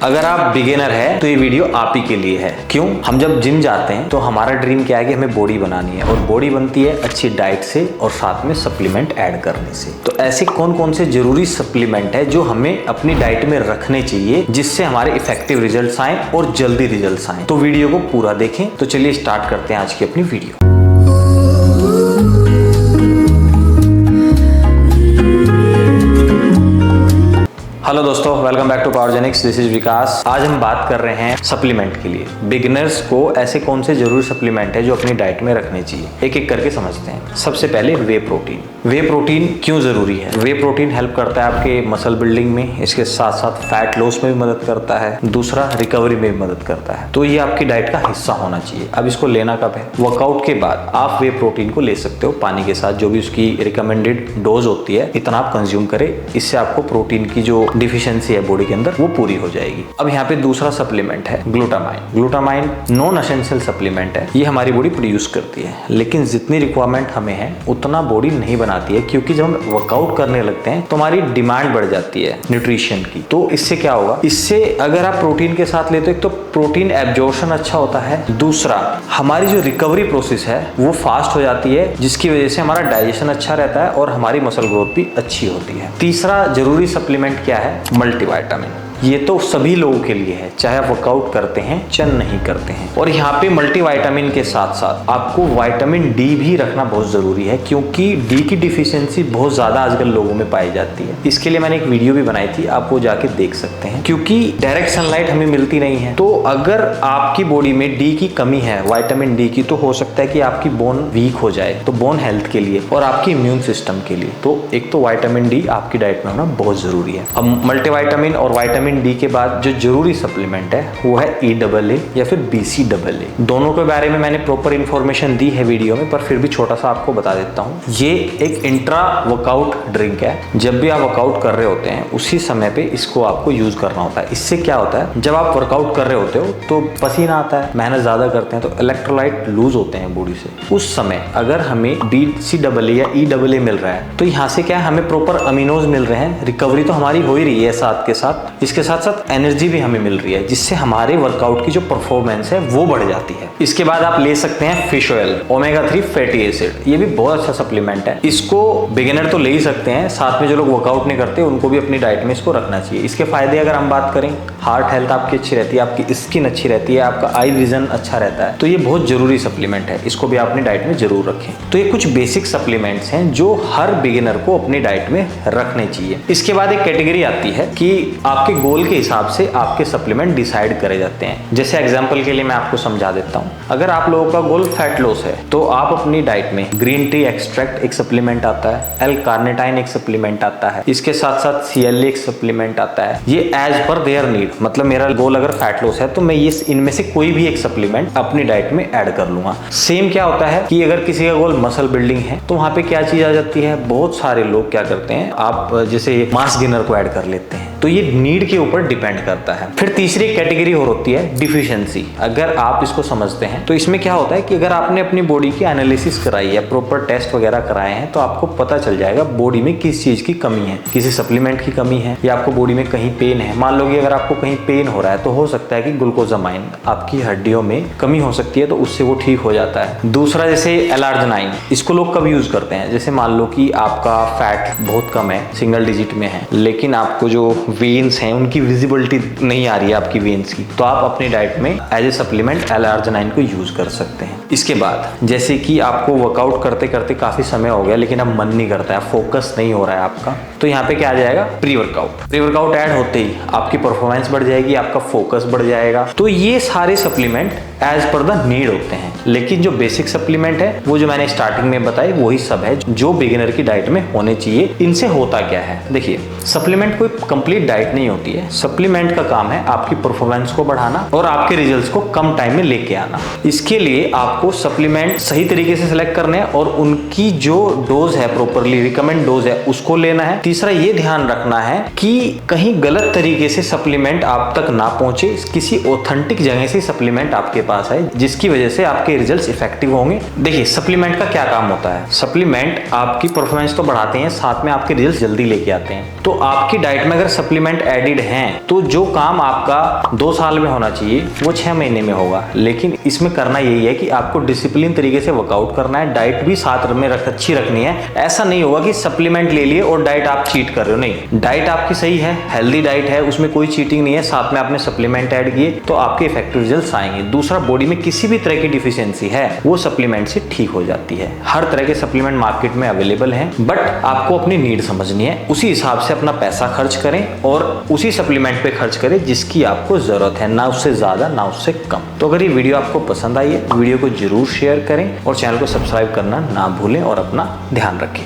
अगर आप बिगिनर है तो ये वीडियो आप ही के लिए है। क्यों? हम जब जिम जाते हैं तो हमारा ड्रीम क्या है कि हमें बॉडी बनानी है, और बॉडी बनती है अच्छी डाइट से और साथ में सप्लीमेंट ऐड करने से। तो ऐसे कौन कौन से जरूरी सप्लीमेंट है जो हमें अपनी डाइट में रखने चाहिए जिससे हमारे इफेक्टिव रिजल्ट्स आए और जल्दी रिजल्ट्स आए। तो वीडियो को पूरा देखें। तो चलिए स्टार्ट करते हैं आज की अपनी वीडियो। हेलो दोस्तों, welcome back to Powergenics. This is Vikas. आज हम बात कर रहे हैं सप्लीमेंट के लिए। बिगिनर्स को ऐसे कौन से जरूरी सप्लीमेंट है जो अपनी डाइट में रखने चाहिए, एक एक करके समझते हैं। सबसे पहले वे प्रोटीन। वे प्रोटीन क्यों जरूरी है? वे प्रोटीन हेल्प करता है आपके मसल बिल्डिंग में, इसके साथ साथ फैट लॉस में भी मदद करता है, दूसरा रिकवरी में भी मदद करता है। तो ये आपकी डाइट का हिस्सा होना चाहिए। अब इसको लेना कब है? वर्कआउट के बाद आप वे प्रोटीन को ले सकते हो पानी के साथ, जो भी उसकी रिकमेंडेड डोज होती है इतना आप कंज्यूम करें। इससे आपको प्रोटीन की जो डिफिशियंसी है बॉडी के अंदर वो पूरी हो जाएगी। अब यहाँ पे दूसरा सप्लीमेंट है glutamine. Glutamine non essential supplement है। ये हमारी बॉडी प्रोड्यूस करती है, लेकिन जितनी रिक्वायरमेंट हमें है उतना बॉडी नहीं बनाती है, क्योंकि जब हम वर्कआउट करने लगते हैं तो हमारी डिमांड बढ़ जाती है न्यूट्रिशन की। तो इससे क्या होगा? इससे अगर आप प्रोटीन के साथ लेते हो, एक तो प्रोटीन एब्जॉर्प्शन अच्छा होता है, दूसरा हमारी जो रिकवरी प्रोसेस है वो फास्ट हो जाती है, जिसकी वजह से हमारा डाइजेशन अच्छा रहता है और हमारी मसल ग्रोथ भी अच्छी होती है। तीसरा जरूरी सप्लीमेंट क्या है? मल्टीविटामिन। ये तो सभी लोगों के लिए है, चाहे आप वर्कआउट करते हैं चाहे नहीं करते हैं। और यहाँ पे मल्टीविटामिन के साथ साथ आपको विटामिन डी भी रखना बहुत जरूरी है, क्योंकि डी की डिफिशियंसी बहुत ज्यादा आजकल लोगों में पाई जाती है। इसके लिए मैंने एक वीडियो भी बनाई थी, आप वो जाके देख सकते हैं। क्योंकि डायरेक्ट सनलाइट हमें मिलती नहीं है, तो अगर आपकी बॉडी में डी की कमी है, विटामिन डी की, तो हो सकता है कि आपकी बोन वीक हो जाए। तो बोन हेल्थ के लिए और आपकी इम्यून सिस्टम के लिए तो एक तो विटामिन डी आपकी डाइट में होना बहुत जरूरी है। अब मल्टीविटामिन और विटामिन डी के बाद जो जरूरी सप्लीमेंट है वो है EAA या फिर BCAA। दोनों के बारे में मैंने प्रॉपर इंफॉर्मेशन दी है वीडियो में, पर फिर भी छोटा सा आपको बता देता हूँ। ये एक इंट्रा वर्कआउट ड्रिंक है। जब भी आप वर्कआउट कर रहे होते हैं उसी समय पे इसको आपको यूज करना होता है। इससे क्या होता है, जब आप वर्कआउट कर रहे होते हो तो पसीना आता है, मेहनत ज्यादा करते हैं, तो इलेक्ट्रोलाइट लूज होते हैं बॉडी से। उस समय अगर हमें BCAA या EAA मिल रहा है तो यहाँ से क्या है, हमें प्रॉपर अमीनोज मिल रहे हैं। रिकवरी तो हमारी हो ही रही है साथ के साथ, इसके साथ साथ एनर्जी भी हमें मिल रही है, जिससे हमारे वर्कआउट की जो परफॉर्मेंस है वो बढ़ जाती है। इसके बाद आप ले सकते हैं fish oil, omega 3 fatty acid. ये भी बहुत अच्छा सप्लीमेंट है। इसको बिगिनर तो ले ही सकते हैं, साथ में जो लोग वर्कआउट नहीं करते उनको भी अपनी डाइट में इसको रखना चाहिए। इसके फायदे अगर हम बात करें, हार्ट हेल्थ आपकी अच्छी रहती है, आपकी स्किन अच्छी रहती है, आपका आई विजन अच्छा रहता है। तो ये बहुत जरूरी सप्लीमेंट है, इसको भी अपनी डाइट में जरूर रखें। तो ये कुछ बेसिक सप्लीमेंट्स हैं जो हर बिगिनर को अपनी डाइट में रखने चाहिए। इसके बाद एक कैटेगरी आती है कि आपके गोल के हिसाब से आपके सप्लीमेंट डिसाइड करे जाते हैं। जैसे एग्जांपल के लिए मैं आपको समझा देता हूं। अगर आप लोगों का गोल फैट लॉस है तो आप अपनी डाइट में ग्रीन टी एक्सट्रैक्ट एक सप्लीमेंट आता है, L-कार्निटाइन एक सप्लीमेंट आता है, इसके साथ साथ CLA एक सप्लीमेंट आता है। ये एज पर देयर नीड, मतलब मेरा गोल अगर फैट लॉस है तो मैं ये इनमें से कोई भी एक सप्लीमेंट अपनी डाइट में ऐड कर लूंगा। सेम क्या होता है कि अगर किसी का गोल मसल बिल्डिंग है तो वहां पे क्या चीज आ जाती है, बहुत सारे लोग क्या करते हैं, आप जैसे मास गेनर को ऐड कर लेते हैं। तो ये नीड के ऊपर डिपेंड करता है। फिर तीसरी कैटेगरी और होती है डिफिशियंसी। अगर आप इसको समझते हैं तो इसमें क्या होता है कि अगर आपने अपनी बॉडी की एनालिसिस कराई है, प्रॉपर टेस्ट वगैरह कराए हैं, तो आपको पता चल जाएगा बॉडी में किस चीज की कमी है, किसी सप्लीमेंट की कमी है या आपको बॉडी में कहीं पेन है। मान लो कि अगर आपको कहीं पेन हो रहा है तो हो सकता है कि ग्लूकोजामाइन आपकी हड्डियों में कमी हो सकती है, तो उससे वो ठीक हो जाता है। दूसरा जैसे L-अर्जिनाइन, इसको लोग कब यूज करते हैं? जैसे मान लो कि आपका फैट बहुत कम है, सिंगल डिजिट में है, लेकिन आपको जो वेन्स हैं उनकी विजिबिलिटी नहीं आ रही है आपकी वेन्स की, तो आप अपनी डाइट में एज ए सप्लीमेंट L-अर्जिनाइन को यूज कर सकते हैं। इसके बाद जैसे कि आपको वर्कआउट करते करते काफी समय हो गया लेकिन अब मन नहीं करता है, फोकस नहीं हो रहा है आपका, तो यहाँ पे क्या आ जाएगा, pre workout. Pre workout add होते ही आपकी परफॉर्मेंस बढ़ जाएगी, आपका फोकस बढ़ जाएगा। तो ये सारे supplement as per the need होते हैं, लेकिन जो बेसिक सप्लीमेंट है वो जो मैंने स्टार्टिंग में बताई वही सब है जो बिगिनर की डाइट में होने चाहिए। इनसे होता क्या है, देखिए सप्लीमेंट कोई कंप्लीट डाइट नहीं होती है। सप्लीमेंट का काम है आपकी परफॉर्मेंस को बढ़ाना और आपके रिजल्ट्स को कम टाइम में लेके आना। इसके लिए आपको सप्लीमेंट सही तरीके से सिलेक्ट करने हैं और उनकी जो डोज है, प्रॉपरली रिकमेंड डोज है, उसको लेना है। तीसरा ये ध्यान रखना है कि कहीं गलत तरीके से सप्लीमेंट आप तक ना पहुंचे, किसी ऑथेंटिक जगह से सप्लीमेंट आपके पास आए, जिसकी वजह से आपके आपके रिजल्ट्स इफेक्टिव होंगे। देखिए सप्लीमेंट का क्या काम होता है, सप्लीमेंट आपकी परफॉर्मेंस तो बढ़ाते हैं, साथ में आपके रिजल्ट जल्दी लेके आते हैं। तो आपकी डाइट में अगर सप्लीमेंट एडिड हैं तो जो काम आपका 2 साल में होना चाहिए वो 6 महीने में होगा। लेकिन इसमें करना यही है कि आपको डिसिप्लिन तरीके से वर्कआउट करना है, डाइट भी साथ में अच्छी रखनी है। ऐसा नहीं होगा कि सप्लीमेंट ले लिए और डाइट आप चीट कर रहे हो, नहीं, डाइट आपकी सही है, हेल्दी डाइट है, उसमें कोई चीटिंग नहीं है, साथ में आपने सप्लीमेंट ऐड किए तो आपके इफेक्टिव रिजल्ट्स आएंगे। दूसरा, बॉडी में किसी भी तरह की डिफिशियंसी है वो सप्लीमेंट से ठीक हो जाती है। हर तरह के सप्लीमेंट मार्केट में अवेलेबल हैं, बट आपको अपनी नीड समझनी है, उसी हिसाब से अपना पैसा खर्च करें और उसी सप्लीमेंट पे खर्च करें जिसकी आपको जरूरत है, ना उससे ज्यादा ना उससे कम। तो अगर ये वीडियो आपको पसंद आई है, वीडियो को जरूर शेयर करें और चैनल को सब्सक्राइब करना ना भूलें और अपना ध्यान रखें।